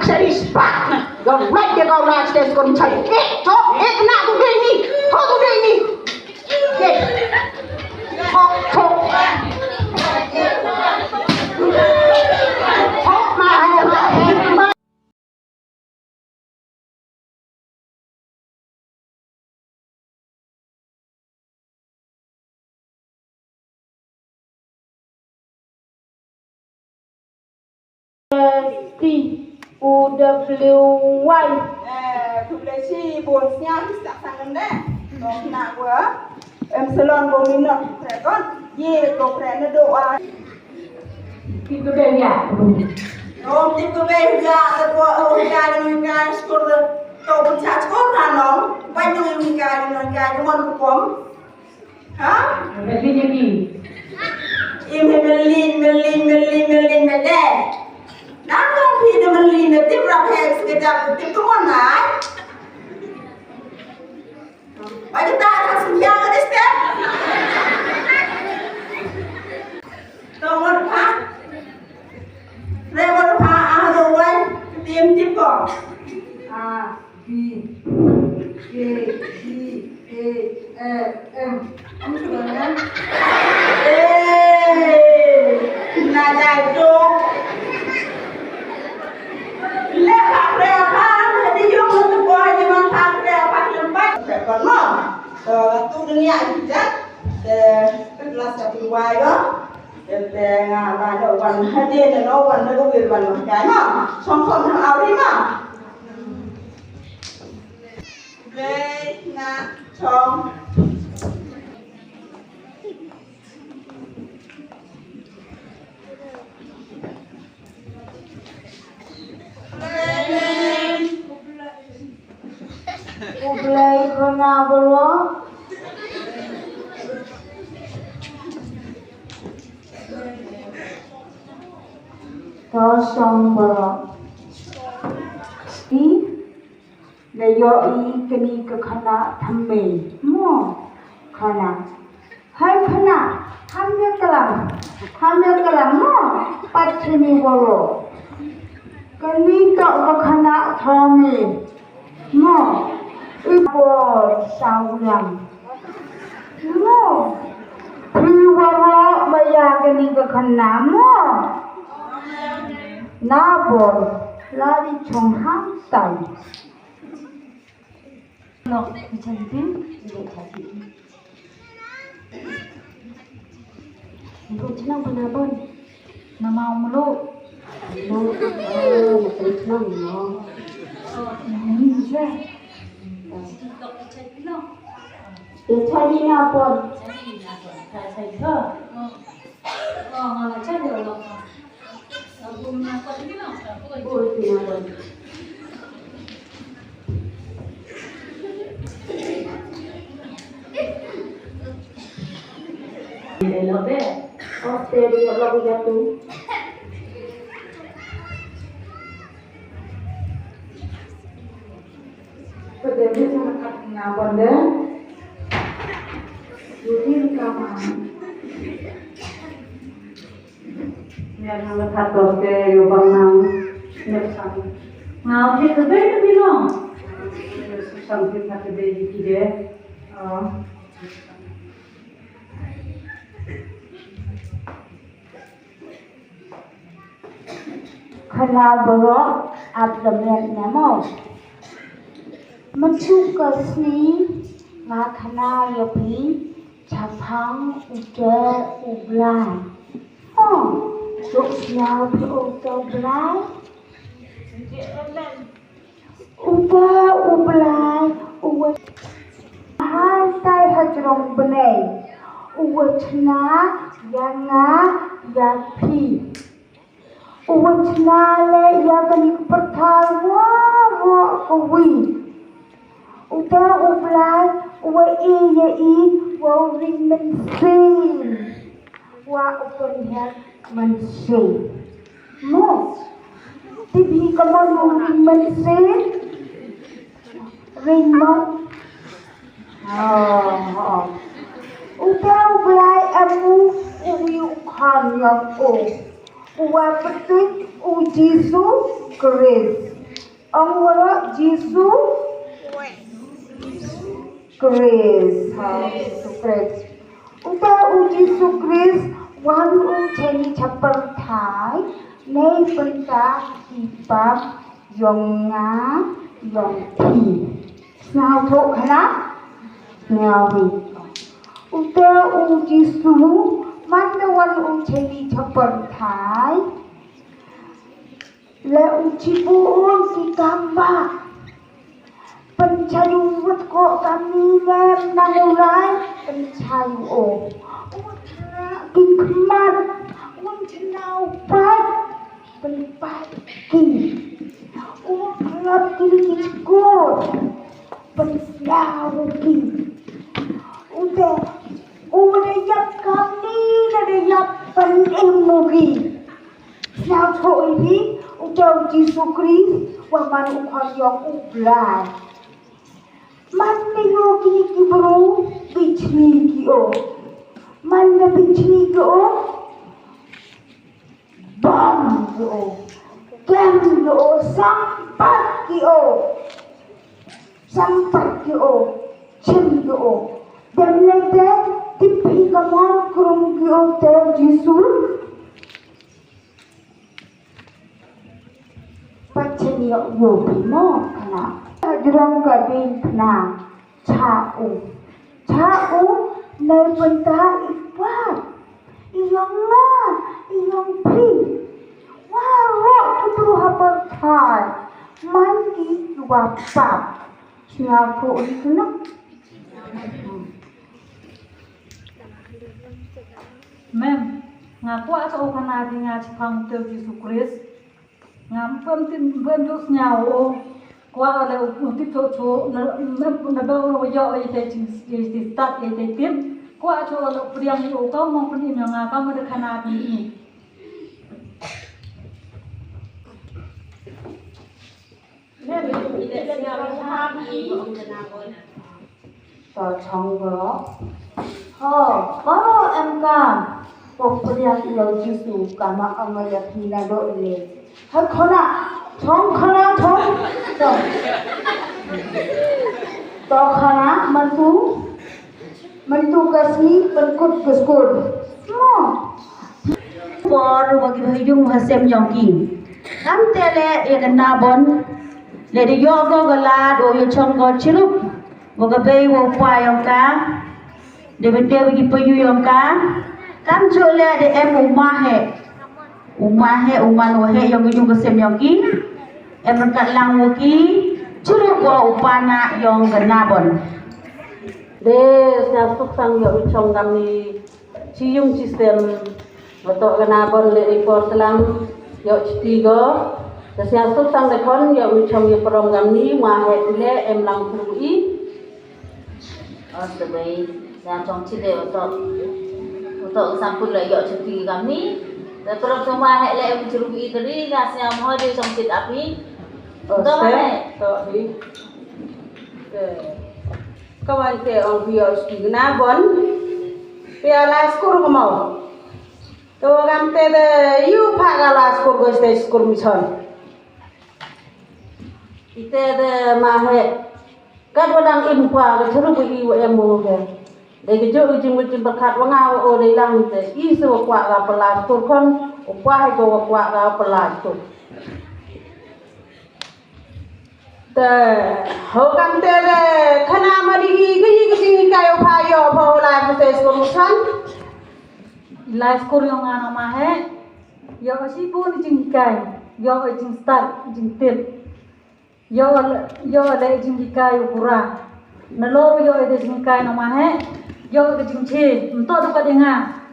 Seri spark na. Go right there, go right there, go tell you. Na tu deh ni. Ho tu deh ni. Okay. Talk. Talk my. UWY Publisi bonusnya bisa sangat deh. Dong nak gua. Salon bominot pregon. Ye to prene doa. Itu deh ya. Om itu beja atau orang sekolah tahu baca sekolah non. Banyak yang mon kom. Hah? Berarti jadi. Melin deh. Nangkong pide melin itu berapa sekejap itu mana? Bagi tak kasih yang ada step. Tunggu pak. Lewat pak ada wan tim kok. A B C D E F M. Kamu sudah kan? Nada itu. Còn mà tu dunia kita kelas satu buai đó để ngài đầuวันhai đêm là nóวันnó có việcวันmột cái mà xong không thằng áo đi mà về na xong Ublay kena belum? Kosong belum? Layo kini ke kana thambe mo kana hai kana hamya kalam mo pachini bolo kini to ke kana thambe mo ibu saulang mo piwara bayagani ke kana mo nabor lari chonghang tai lo bicarin ibu senang penabon nama umlu lu senang lo ini je cari napon cari ke ngalah cari lo aku napon ini lo oh itu napon Australia lagu jatuh. Peduli sama katanya benda. Jadi rekaman. Yang lekat doke yubang nang nepsan. Ngau sih kebel bilang. Sampai kata dia dikide. Khana bro abdomen namo mencukasi nga khana yapi chapang uja ublai suknya uja ublai ublai hai tai hajrong benai chna yanga yapi Uwachnale yakani pertawa wa kuwi. Uda ublai wa iya wa ringmen sin. Wa upenhat mensin. Mo. Tibi kamu ringmen sin. Ringmen. Uda ublai amu uwi ukhan yang Uwa petik Jesus Christ. Ông gọi Jesus Christ. Jesus Christ. Uta Jesus Christ wan cheni chapar thai nei penta ipap yong nga yong thi. Nào thọ khana nào vi. Uta Jesus man wan cheni chapar thai le ucipuun si kamba pencayuwat kok kami nem nangulai pencayu o kikmat cenau pat penpat ki kelap kini kicikut pensiau ki udah yap kami udah yap penemu ki sao thôi đi Ujau Jesus Christ wa man ukon yok ublai man ne yo kini kibro bichni ki o man na bichni ki o bam ki o gam ki o sampat ki o chin ki o dem le de tipi kamon krum ki o te Jesus Pacen yok yo bimo kana jurong gading kana chau nơi benta ipat iyong pi waro tu hapar thai man ki wapap siapa itu Mem ngaku atau kana di ngacipang teu Yesus Kristus ngam pem dus nyao kwa ale uti cho na ba ro yo ite ti start ite tim kwa cho ale priang yo ka mong pun im nga ka mo de khana bi ne be ite nya ba ha bi to chong go có em ca cuộc priang yo Jesus kama amaya pina do le Hãy chong to khana mantu kasih penkut kuskul por bagi hujung hasem yongki kam tele ya kana bon le de yogo gala do yo chong go chirup boga bei wo pa yongka de bende bagi payu yongka kam chole de em uman wahe yang ujung kesem yogi em berkat lang woki curug wa upana yang genabon Des nyasuk sang yo ucong kami cium sistem betok genabon le report selam yo tiga des nyasuk sang dekon yo ucong yo perom kami wahe le em lang pui sebagai dan congci deh untuk sampul lagi yo cuti kami terus semua hek lek mencuri tadi gasnya mau di songkit api. Betul di. Kawan ke orang biar segina bon. Piala skor kemau. To kam te de yu pagala skor go stage skor mison. Ite de mahe. Kad wadang impa ke seru bagi emu ke. Để cho ujung berkat wangau o de lang te isu kwa ga pelas tur kon upah go kwa ga pelas tur te ho kam te le khana mari gi kayo phayo pho la te solution la skor yang ana mahe yo si pun jingkai yo jing start jing tip yo le jing kai pura nalo yo jing kai na mahe yo ke jing che untuk dapat dengar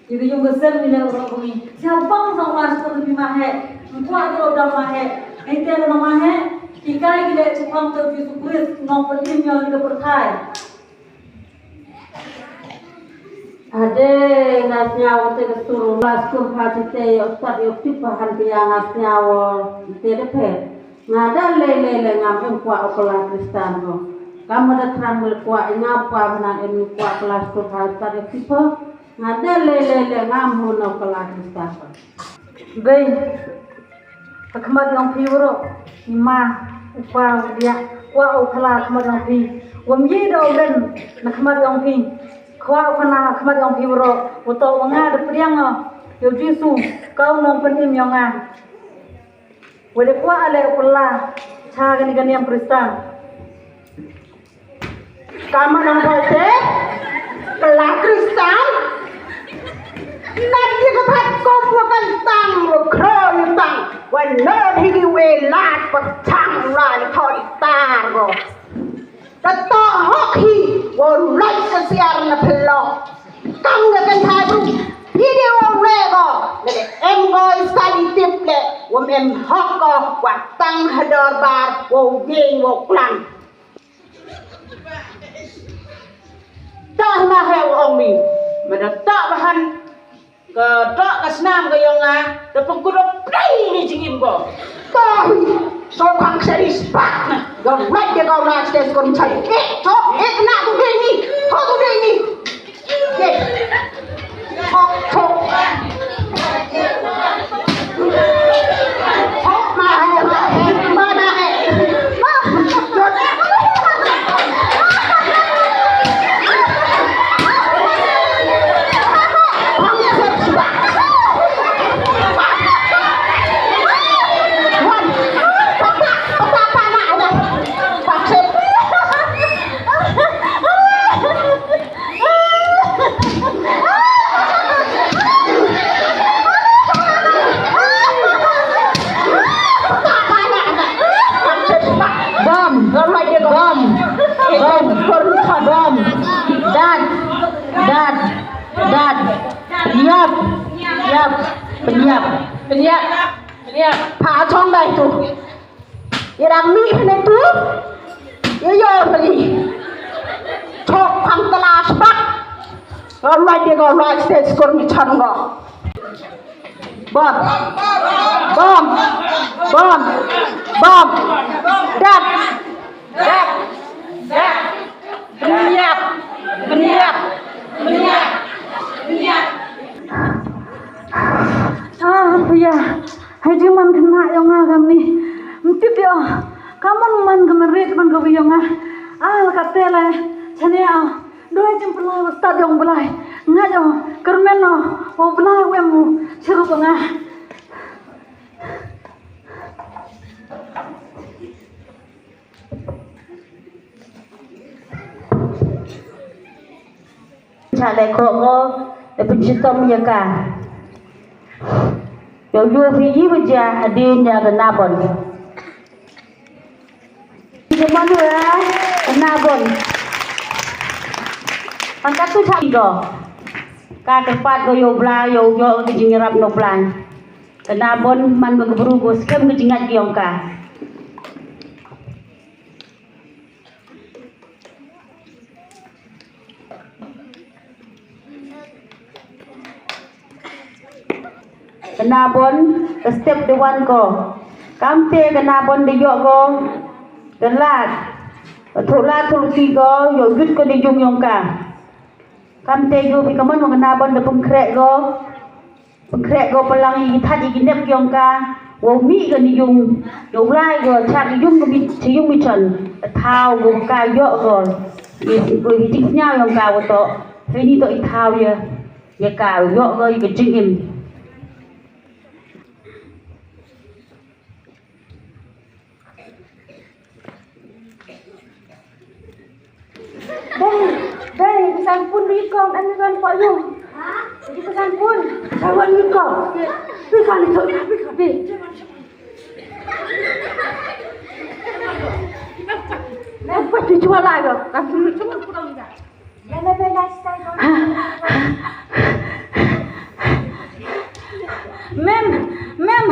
itu yung gesel ni orang kami siapa sang mas ko lebih mahe untuk ada orang mahe ente ada mahe tikai gile cepang tu Yesus Kristus nomor email ke perthai ade ngasnya wote kesuru laskur phajite ustad yukti bahan dia ngasnya wo te pe ngada le ngam kwa okola Kristan ko kamu ada terang kwa ngapa benar ini kwa kelas tu ustad yukti ngada le ngam hono okola Kristan ko baik kemat yang piwro ima upa dia wa ukala kemat yang pi wamye do ben na kemat yang pi kwa ukana kemat yang piwro uto wanga de priang yo jisu kau nom penim yang nga wede kwa ale ukala cha gani yang Kristen Kamu nampak kelas Kristen nanti kepat kau bukan tang kerja tang walau higi welat petang rai kau tar go tetap hoki walai kesiar na pelok kang dengan tabu video lego em goi study tip le wam em hok go watang hadar bar wo yeng wo klang tak mahal omi, mereka tak bahan ke tak kesenam ke yang the pengkuda play ni jingim go. Kau so kang seris pak, kau right dia kau nak stes kau cari. Nak tu dia ni, kau tu dia ni. Tok. Mahal, mana Penyiap Pak Chong dah itu yang mi kena tu yo beli Chok pang telas pak orang dia kau right stage skor mi chan go bom dat penyiap ya haji man kena yang agam ni mesti dia kaman man kemerit man gawi yang katela chania doi jam pelai ustad yang belai ngajo kermeno o belai wemu siru banga chale ko e penjitom ya ka yo fi baja adenya ke nabon gimana ya nabon angkat tu cari go ka tempat go yo bla yo ngirap no plan ke nabon man berburu go skem ngejingat giong ka kenabon step dewan ko kamte kenabon de yo go telat thola thulsi go yo yut ko de jung yong ka kamte yo pi kaman mo kenabon de pengkrek go pelang i that i ginep yong ka wo mi ga ni jung yo lai go chat jung ko bi chi jung mi chan thao go ka yo go i tik nya yong ka wo to he ni to i thao ye ka yo go i ke jing im Đây, pesan pun ni kau dan dengan Pak Yung. Jadi pesan pun, kawan ni kau. Pesan itu, tapi. Apa dijual lagi? Kamu cuma kurang enggak? Yang lebih lifestyle kau. Mem.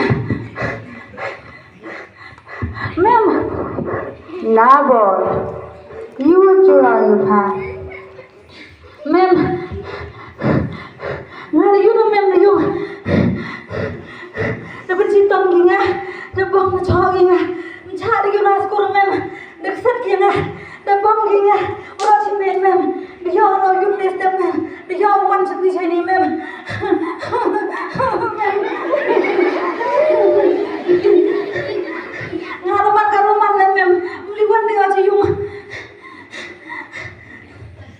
Nabol. You jual apa? Mem. Nari you mem you. Dapat cinta gini, dapat ngecok gini, mencari gini skor mem, dekat gini, dapat gini, orang cimen mem, dia orang you test mem, dia orang seperti ini mem.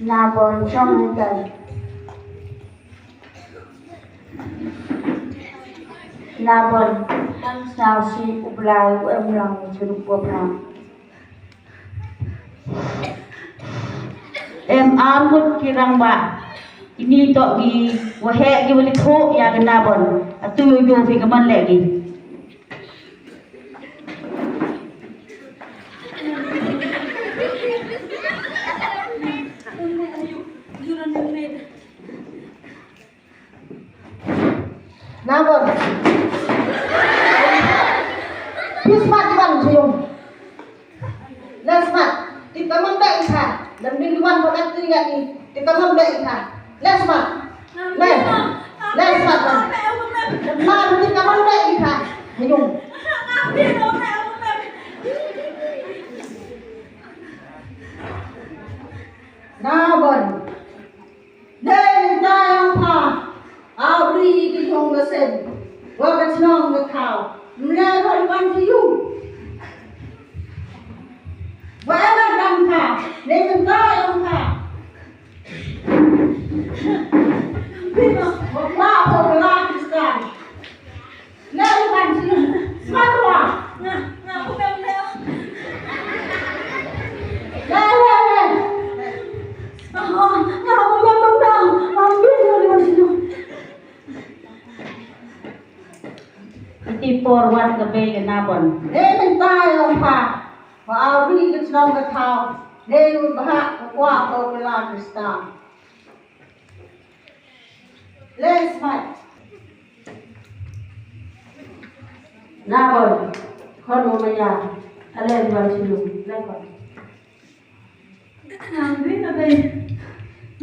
Nabon trong đây Nabon sao si ublai của em lòng chừng của lòng em amun kirang ba ini to gi wahe gi wali tho ya ga nabon atu yo fi kaman le gi Nabon Bismat Iwan Jung Lesmat Kita mendek ikan Dan minuman pakai tinggal ini Kita mendek ikan Lesmat Lesmat Nah kita mendek ikan Jung Nabon Đây ta yang pa Abri di hong lesen Wakat nong ke kau Melawan wan siu Wa'ala dam ka Nên ta yang ka Wa'la po wa'la kistan Melawan wan siu Smadwa Tipor wan ke be ga nabon Nên ta yang pa Abri di nong ke kau Nên bahak Wa'la po wa'la kistan Lesmat Nabon kono maya alen wan silu lekon Nampi na bay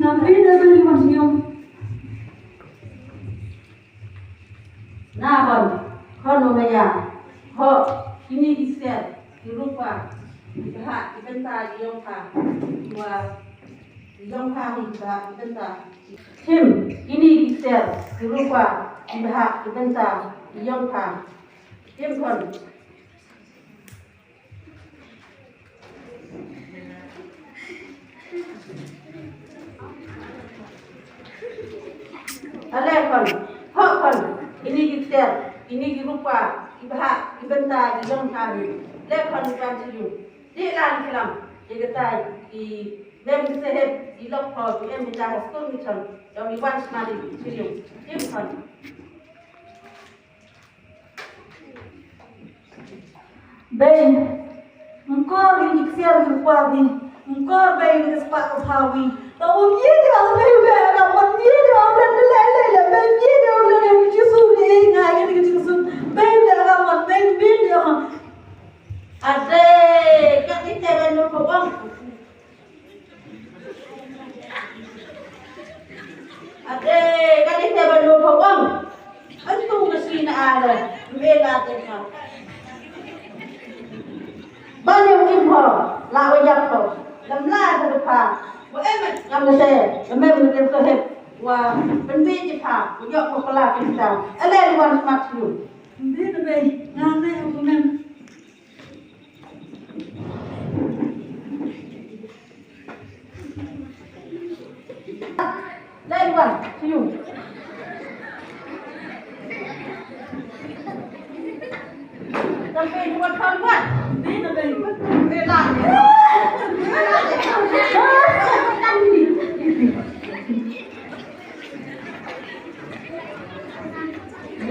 Iwan Siung. Nabon kono maya ho ini isel dirupa bahak ibenta yongka wa yongka hingga ibenta Tim ini isel dirupa bahak ibenta yongka Tim kon Alekon, hokon, ini gitel, ini dirupa, ibahak, ibenta, dijongkari, lekon ikan siyu, di lan kilam, di getai, di lem seheb, di lokho, di em bicara skul micon, yang iwan semari siyu, imkon. Bay, engkau ini siar berpawi, engkau bay ini sepak berpawi. Tahu dia dah bay bay, orang dia dah orang lelai bay dia dah orang lelai justru ni ngai ini justru bay dah orang bay dia orang. Ade, kat kita benu pawang. Ade, kat kita benu pawang. Antu mesti nak ada, bela tengah. Banyak info, lawa jakko, lamla terdepan. Wa emet ngam saya, emem ngem sahib. Wa penbi jepha, yok pokla kita. Ele wan smart you. Dia bay, ngai aku mem. Lain wan, you. Sampai dua tahun wan. Dia bay, Bela.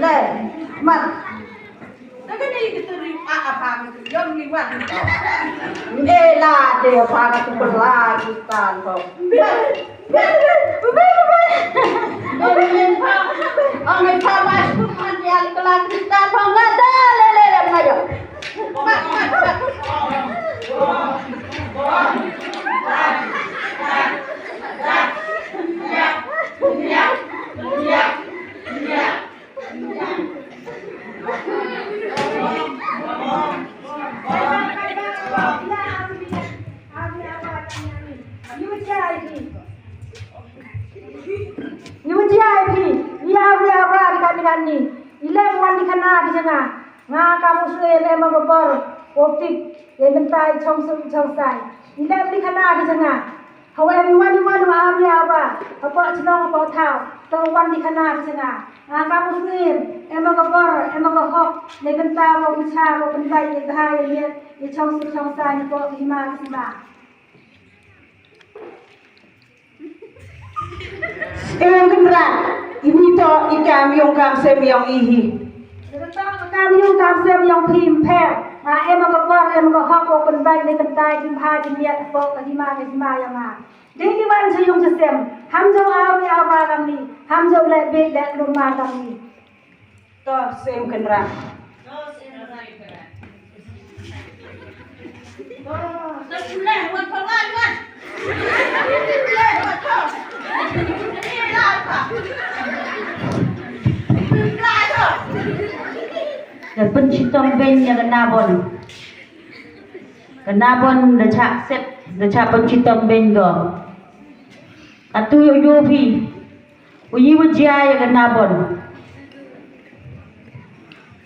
Le, mat. Tapi ni kita apa yang ni wan. Bela dia pakai tu lagi kan kau. Orang itu masuk mandial kelas kita pengada lele mengajar. ni ilem wan di kana di sana nga kamu suwe le magobor optik ye mentai chong sai ilem di kana di sana Hau everyone apa? Apa cenong apa tahu? Tahu wan di kana sena. Kamu muslim, emang kepor, emang kehok, dengan tahu bicara, pentai yang bahaya dia, dia cong sai ni kok hima. Kendra, ini to ikam yung kam sem yung ihi. Kami yung kamsem yung pimpel. Emang kepor, emang kehok, pentai dengan tai jumpa dia kok hima yang Jadi wan sayung sesem, hamjau awi apa kami, hamjau lebih dan rumah kami. To sem kendra. Dan pencitong bennya kenabon dah cak set dah cak pencitong ben go atu yo pi uyi wajaya kenabon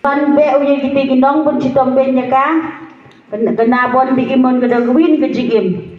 pan be uyi kita ginong pencitong bennya ka kenabon di imon kedagwin kejigim